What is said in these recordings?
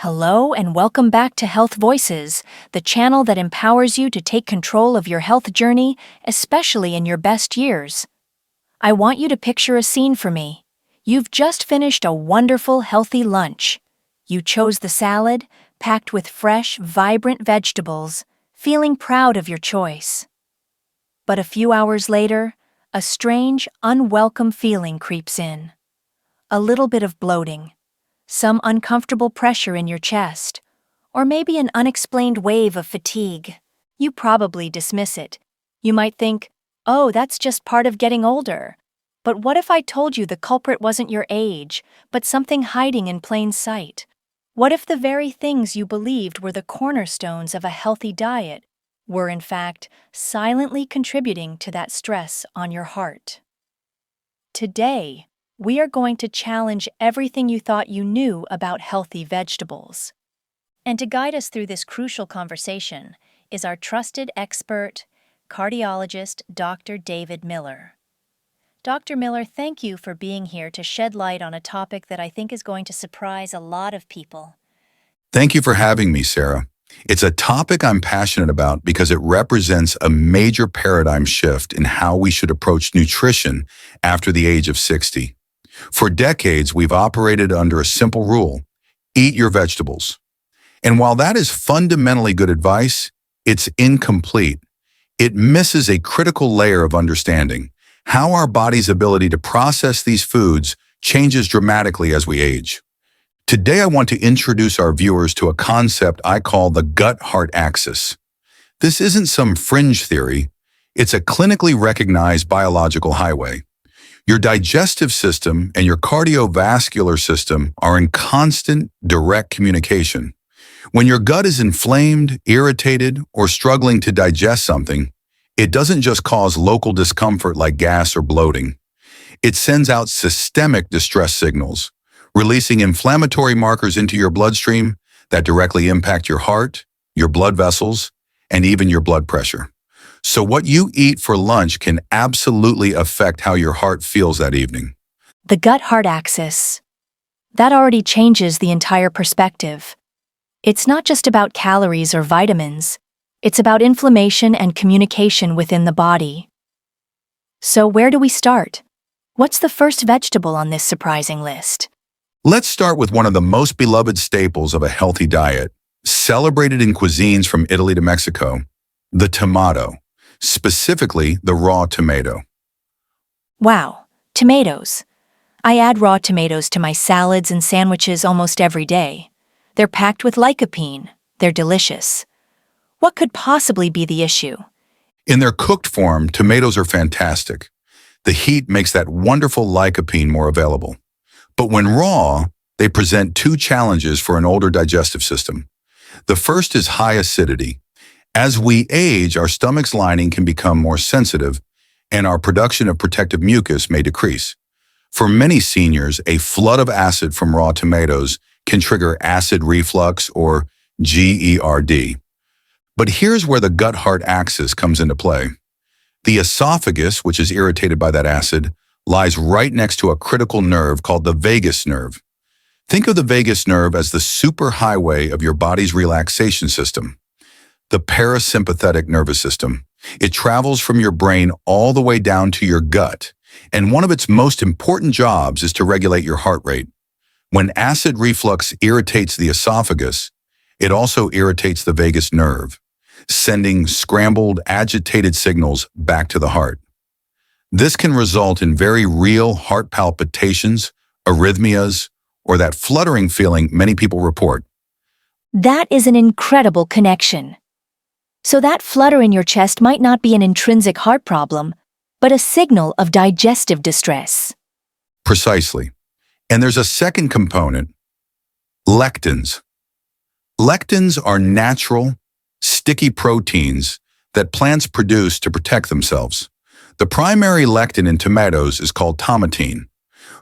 Hello and welcome back to Health Voices, the channel that empowers you to take control of your health journey, especially in your best years. I want you to picture a scene for me. You've just finished a wonderful, healthy lunch. You chose the salad, packed with fresh, vibrant vegetables, feeling proud of your choice. But a few hours later, a strange, unwelcome feeling creeps in. A little bit of bloating. Some uncomfortable pressure in your chest, or maybe an unexplained wave of fatigue. You probably dismiss it. You might think, oh, that's just part of getting older. But what if I told you the culprit wasn't your age, but something hiding in plain sight? What if the very things you believed were the cornerstones of a healthy diet were, in fact, silently contributing to that stress on your heart? Today, we are going to challenge everything you thought you knew about healthy vegetables. And to guide us through this crucial conversation is our trusted expert, cardiologist, Dr. David Miller. Dr. Miller, thank you for being here to shed light on a topic that I think is going to surprise a lot of people. Thank you for having me, Sarah. It's a topic I'm passionate about because it represents a major paradigm shift in how we should approach nutrition after the age of 60. For decades, we've operated under a simple rule: eat your vegetables. And while that is fundamentally good advice, it's incomplete. It misses a critical layer of understanding: how our body's ability to process these foods changes dramatically as we age. Today, I want to introduce our viewers to a concept I call the gut-heart axis. This isn't some fringe theory. It's a clinically recognized biological highway. Your digestive system and your cardiovascular system are in constant, direct communication. When your gut is inflamed, irritated, or struggling to digest something, it doesn't just cause local discomfort like gas or bloating. It sends out systemic distress signals, releasing inflammatory markers into your bloodstream that directly impact your heart, your blood vessels, and even your blood pressure. So what you eat for lunch can absolutely affect how your heart feels that evening. The gut-heart axis. That already changes the entire perspective. It's not just about calories or vitamins. It's about inflammation and communication within the body. So where do we start? What's the first vegetable on this surprising list? Let's start with one of the most beloved staples of a healthy diet, celebrated in cuisines from Italy to Mexico: the tomato, specifically the raw tomato. Wow, tomatoes. I add raw tomatoes to my salads and sandwiches almost every day. They're packed with lycopene. They're delicious. What could possibly be the issue? In their cooked form, tomatoes are fantastic. The heat makes that wonderful lycopene more available. But when raw, they present two challenges for an older digestive system. The first is high acidity. As we age, our stomach's lining can become more sensitive, and our production of protective mucus may decrease. For many seniors, a flood of acid from raw tomatoes can trigger acid reflux, or GERD. But here's where the gut-heart axis comes into play. The esophagus, which is irritated by that acid, lies right next to a critical nerve called the vagus nerve. Think of the vagus nerve as the superhighway of your body's relaxation system. The parasympathetic nervous system. It travels from your brain all the way down to your gut, and one of its most important jobs is to regulate your heart rate. When acid reflux irritates the esophagus, it also irritates the vagus nerve, sending scrambled, agitated signals back to the heart. This can result in very real heart palpitations, arrhythmias, or that fluttering feeling many people report. That is an incredible connection. So that flutter in your chest might not be an intrinsic heart problem, but a signal of digestive distress. Precisely. And there's a second component: lectins. Lectins are natural, sticky proteins that plants produce to protect themselves. The primary lectin in tomatoes is called tomatine.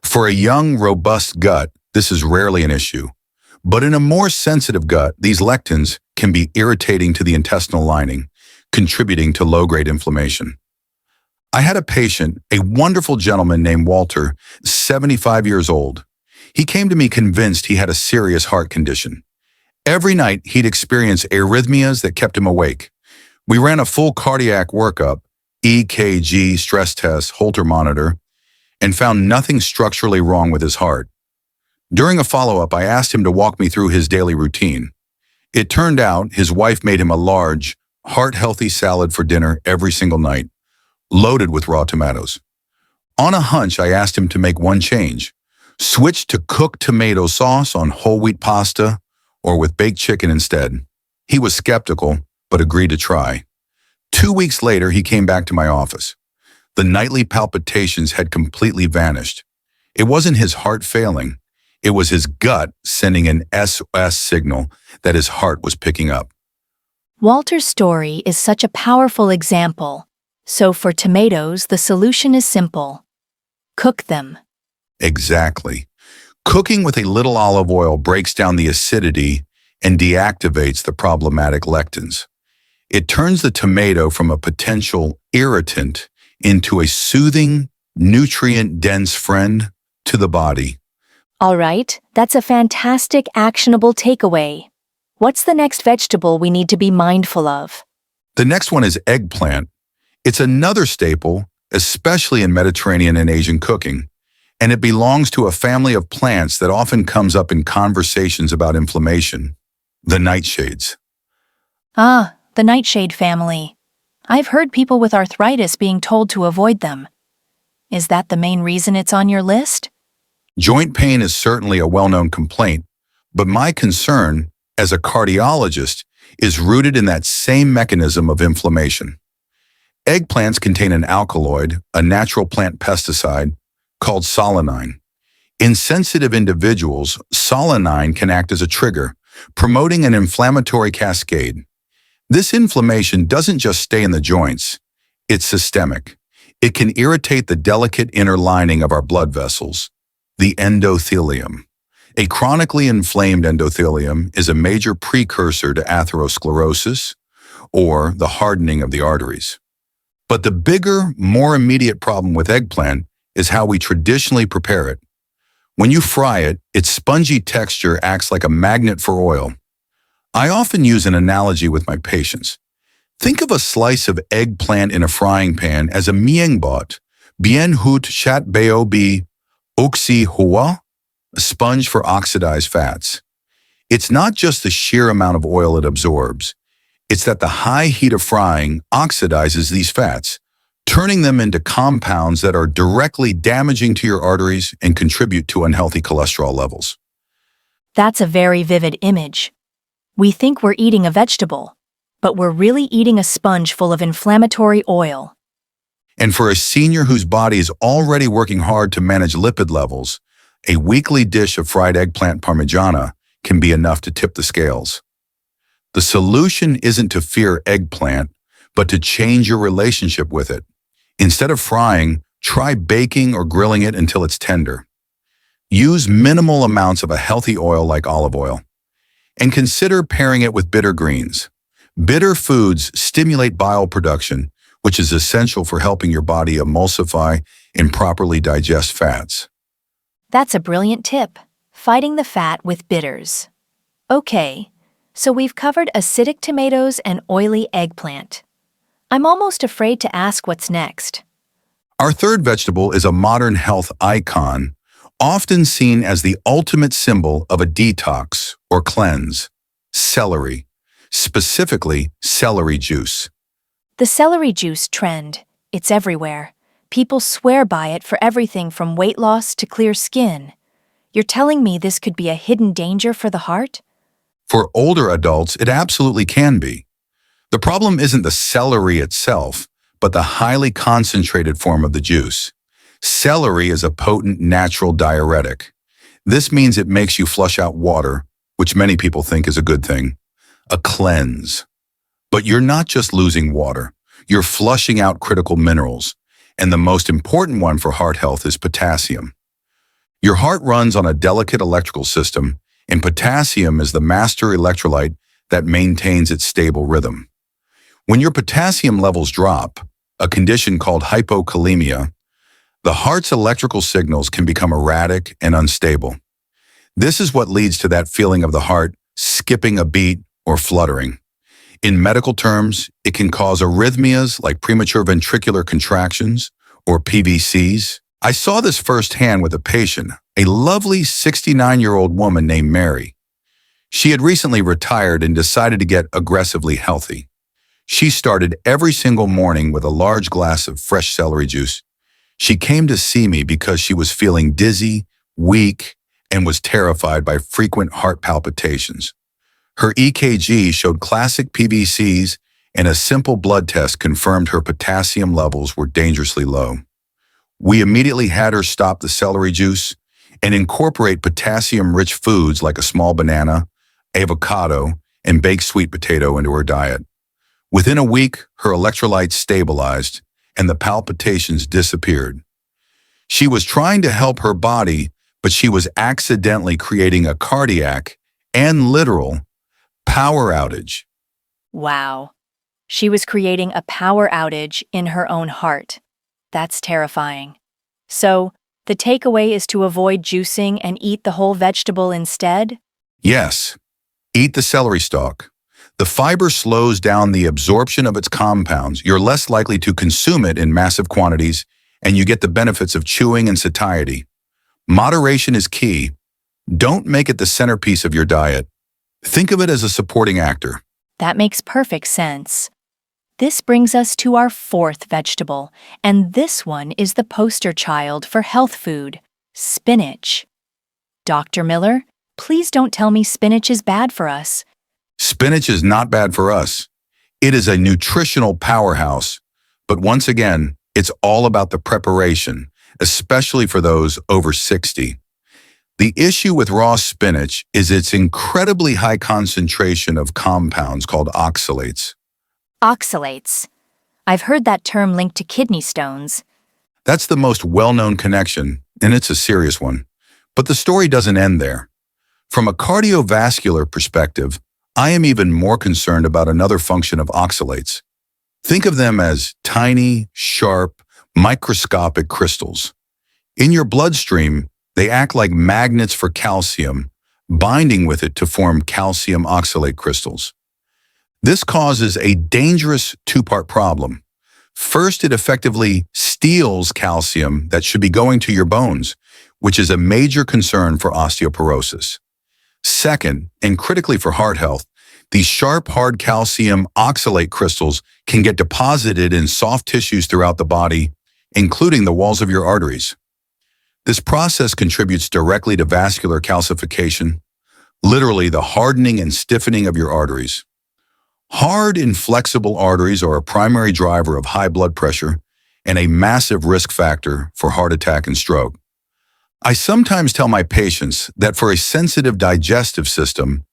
For a young, robust gut, this is rarely an issue. But in a more sensitive gut, these lectins can be irritating to the intestinal lining, contributing to low-grade inflammation. I had a patient, a wonderful gentleman named Walter, 75 years old. He came to me convinced he had a serious heart condition. Every night, he'd experience arrhythmias that kept him awake. We ran a full cardiac workup, EKG, stress test, Holter monitor, and found nothing structurally wrong with his heart. During a follow-up, I asked him to walk me through his daily routine. It turned out his wife made him a large, heart-healthy salad for dinner every single night, loaded with raw tomatoes. On a hunch, I asked him to make one change. Switch to cooked tomato sauce on whole wheat pasta or with baked chicken instead. He was skeptical, but agreed to try. 2 weeks later, he came back to my office. The nightly palpitations had completely vanished. It wasn't his heart failing. It was his gut sending an SOS signal that his heart was picking up. Walter's story is such a powerful example. So for tomatoes, the solution is simple. Cook them. Exactly. Cooking with a little olive oil breaks down the acidity and deactivates the problematic lectins. It turns the tomato from a potential irritant into a soothing, nutrient-dense friend to the body. All right, that's a fantastic, actionable takeaway. What's the next vegetable we need to be mindful of? The next one is eggplant. It's another staple, especially in Mediterranean and Asian cooking, and it belongs to a family of plants that often comes up in conversations about inflammation, the nightshades. Ah, the nightshade family. I've heard people with arthritis being told to avoid them. Is that the main reason it's on your list? Joint pain is certainly a well-known complaint, but my concern, as a cardiologist, is rooted in that same mechanism of inflammation. Eggplants contain an alkaloid, a natural plant pesticide, called solanine. In sensitive individuals, solanine can act as a trigger, promoting an inflammatory cascade. This inflammation doesn't just stay in the joints, it's systemic. It can irritate the delicate inner lining of our blood vessels, the endothelium. A chronically inflamed endothelium is a major precursor to atherosclerosis, or the hardening of the arteries. But the bigger, more immediate problem with eggplant is how we traditionally prepare it. When you fry it, its spongy texture acts like a magnet for oil. I often use an analogy with my patients. Think of a slice of eggplant in a frying pan as a miengbot, bien hut chat bob oxy hua, a sponge for oxidized fats. It's not just the sheer amount of oil it absorbs. It's that the high heat of frying oxidizes these fats, turning them into compounds that are directly damaging to your arteries and contribute to unhealthy cholesterol levels. That's a very vivid image. We think we're eating a vegetable, but we're really eating a sponge full of inflammatory oil. And for a senior whose body is already working hard to manage lipid levels, a weekly dish of fried eggplant parmigiana can be enough to tip the scales. The solution isn't to fear eggplant, but to change your relationship with it. Instead of frying, try baking or grilling it until it's tender. Use minimal amounts of a healthy oil like olive oil. And consider pairing it with bitter greens. Bitter foods stimulate bile production, which is essential for helping your body emulsify and properly digest fats. That's a brilliant tip. Fighting the fat with bitters. Okay, so we've covered acidic tomatoes and oily eggplant. I'm almost afraid to ask what's next. Our third vegetable is a modern health icon, often seen as the ultimate symbol of a detox or cleanse: celery, specifically celery juice. The celery juice trend, it's everywhere. People swear by it for everything from weight loss to clear skin. You're telling me this could be a hidden danger for the heart? For older adults, it absolutely can be. The problem isn't the celery itself, but the highly concentrated form of the juice. Celery is a potent natural diuretic. This means it makes you flush out water, which many people think is a good thing. A cleanse. But you're not just losing water, you're flushing out critical minerals, and the most important one for heart health is potassium. Your heart runs on a delicate electrical system, and potassium is the master electrolyte that maintains its stable rhythm. When your potassium levels drop, a condition called hypokalemia, the heart's electrical signals can become erratic and unstable. This is what leads to that feeling of the heart skipping a beat, or fluttering. In medical terms, it can cause arrhythmias like premature ventricular contractions, or PVCs. I saw this firsthand with a patient, a lovely 69-year-old woman named Mary. She had recently retired and decided to get aggressively healthy. She started every single morning with a large glass of fresh celery juice. She came to see me because she was feeling dizzy, weak, and was terrified by frequent heart palpitations. Her EKG showed classic PVCs, and a simple blood test confirmed her potassium levels were dangerously low. We immediately had her stop the celery juice and incorporate potassium-rich foods like a small banana, avocado, and baked sweet potato into her diet. Within a week, her electrolytes stabilized and the palpitations disappeared. She was trying to help her body, but she was accidentally creating a cardiac and literal power outage. Wow. She was creating a power outage in her own heart. That's terrifying. So, the takeaway is to avoid juicing and eat the whole vegetable instead? Yes, eat the celery stalk. The fiber slows down the absorption of its compounds. You're less likely to consume it in massive quantities, and you get the benefits of chewing and satiety. Moderation is key. Don't make it the centerpiece of your diet. Think of it as a supporting actor. That makes perfect sense. This brings us to our fourth vegetable, and this one is the poster child for health food, spinach. Dr. Miller, please don't tell me spinach is bad for us. Spinach is not bad for us. It is a nutritional powerhouse. But once again, it's all about the preparation, especially for those over 60. The issue with raw spinach is its incredibly high concentration of compounds called oxalates. Oxalates. I've heard that term linked to kidney stones. That's the most well-known connection, and it's a serious one. But the story doesn't end there. From a cardiovascular perspective, I am even more concerned about another function of oxalates. Think of them as tiny, sharp, microscopic crystals. In your bloodstream, they act like magnets for calcium, binding with it to form calcium oxalate crystals. This causes a dangerous two-part problem. First, it effectively steals calcium that should be going to your bones, which is a major concern for osteoporosis. Second, and critically for heart health, these sharp, hard calcium oxalate crystals can get deposited in soft tissues throughout the body, including the walls of your arteries. This process contributes directly to vascular calcification, literally the hardening and stiffening of your arteries. Hard, inflexible arteries are a primary driver of high blood pressure and a massive risk factor for heart attack and stroke. I sometimes tell my patients that for a sensitive digestive system,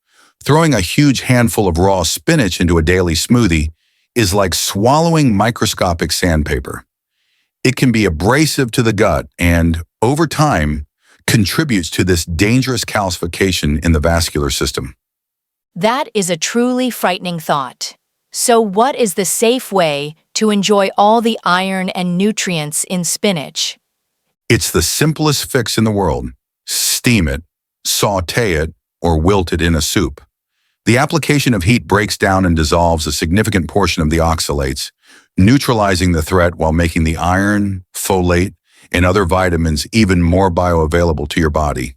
throwing a huge handful of raw spinach into a daily smoothie is like swallowing microscopic sandpaper. It can be abrasive to the gut and, over time, contributes to this dangerous calcification in the vascular system. That is a truly frightening thought. So what is the safe way to enjoy all the iron and nutrients in spinach? It's the simplest fix in the world. Steam it, saute it, or wilt it in a soup. The application of heat breaks down and dissolves a significant portion of the oxalates, neutralizing the threat while making the iron, folate, and other vitamins even more bioavailable to your body.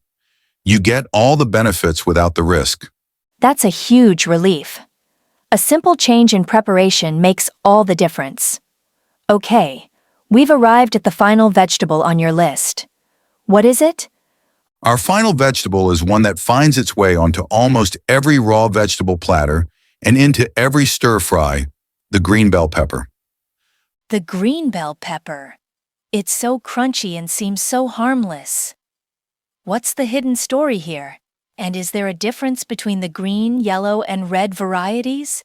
You get all the benefits without the risk. That's a huge relief. A simple change in preparation makes all the difference. Okay, we've arrived at the final vegetable on your list. What is it? Our final vegetable is one that finds its way onto almost every raw vegetable platter and into every stir-fry, the green bell pepper. The green bell pepper. It's so crunchy and seems so harmless. What's the hidden story here? And is there a difference between the green, yellow, and red varieties?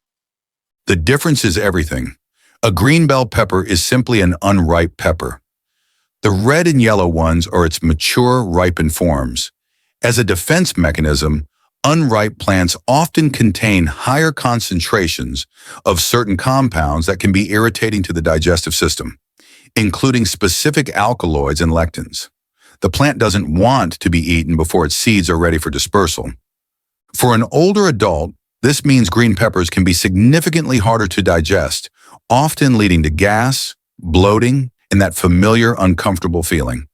The difference is everything. A green bell pepper is simply an unripe pepper. The red and yellow ones are its mature, ripened forms. As a defense mechanism, unripe plants often contain higher concentrations of certain compounds that can be irritating to the digestive system, including specific alkaloids and lectins. The plant doesn't want to be eaten before its seeds are ready for dispersal. For an older adult, this means green peppers can be significantly harder to digest, often leading to gas, bloating, and that familiar uncomfortable feeling.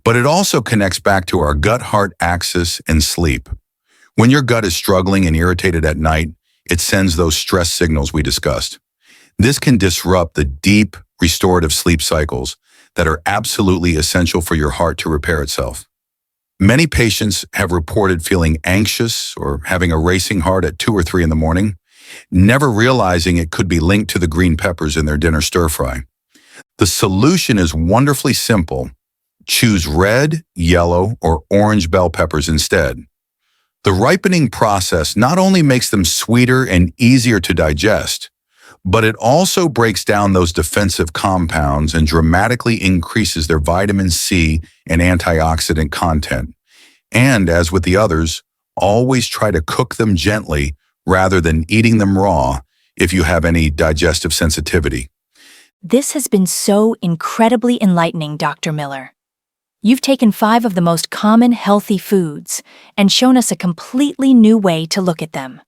But it also connects back to our gut-heart axis and sleep. When your gut is struggling and irritated at night, it sends those stress signals we discussed. This can disrupt the deep, restorative sleep cycles that are absolutely essential for your heart to repair itself. Many patients have reported feeling anxious or having a racing heart at 2 or 3 in the morning, never realizing it could be linked to the green peppers in their dinner stir-fry. The solution is wonderfully simple. Choose red, yellow, or orange bell peppers instead. The ripening process not only makes them sweeter and easier to digest, but it also breaks down those defensive compounds and dramatically increases their vitamin C and antioxidant content. And as with the others, always try to cook them gently rather than eating them raw if you have any digestive sensitivity. This has been so incredibly enlightening, Dr. Miller. You've taken 5 of the most common healthy foods and shown us a completely new way to look at them.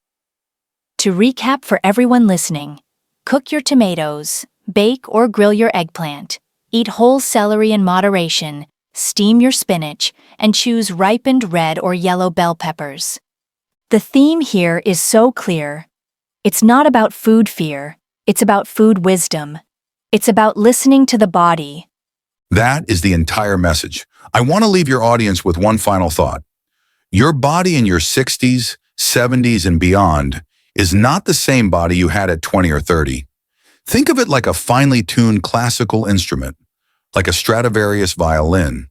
To recap for everyone listening, cook your tomatoes, bake or grill your eggplant, eat whole celery in moderation, steam your spinach, and choose ripened red or yellow bell peppers. The theme here is so clear. It's not about food fear, it's about food wisdom. It's about listening to the body. That is the entire message. I want to leave your audience with one final thought. Your body in your 60s, 70s, and beyond is not the same body you had at 20 or 30. Think of it like a finely tuned classical instrument, like a Stradivarius violin.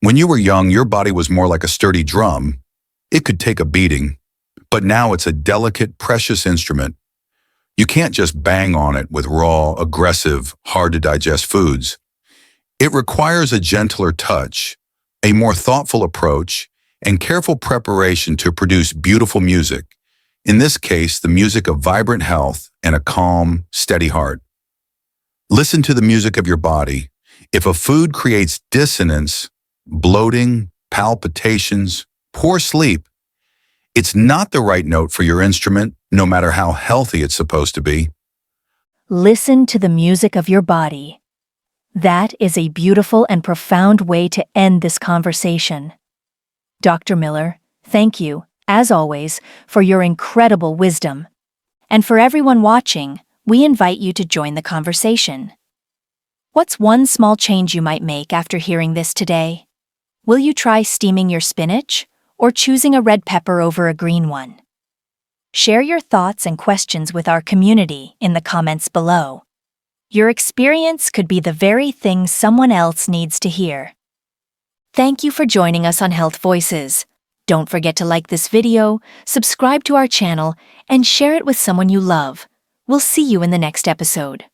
When you were young, your body was more like a sturdy drum. It could take a beating, but now it's a delicate, precious instrument. You can't just bang on it with raw, aggressive, hard-to-digest foods. It requires a gentler touch, a more thoughtful approach, and careful preparation to produce beautiful music. In this case, the music of vibrant health and a calm, steady heart. Listen to the music of your body. If a food creates dissonance, bloating, palpitations, poor sleep, it's not the right note for your instrument, no matter how healthy it's supposed to be. Listen to the music of your body. That is a beautiful and profound way to end this conversation. Dr. Miller, thank you, as always, for your incredible wisdom. And for everyone watching, we invite you to join the conversation. What's one small change you might make after hearing this today? Will you try steaming your spinach or choosing a red pepper over a green one? Share your thoughts and questions with our community in the comments below. Your experience could be the very thing someone else needs to hear. Thank you for joining us on Health Voices. Don't forget to like this video, subscribe to our channel, and share it with someone you love. We'll see you in the next episode.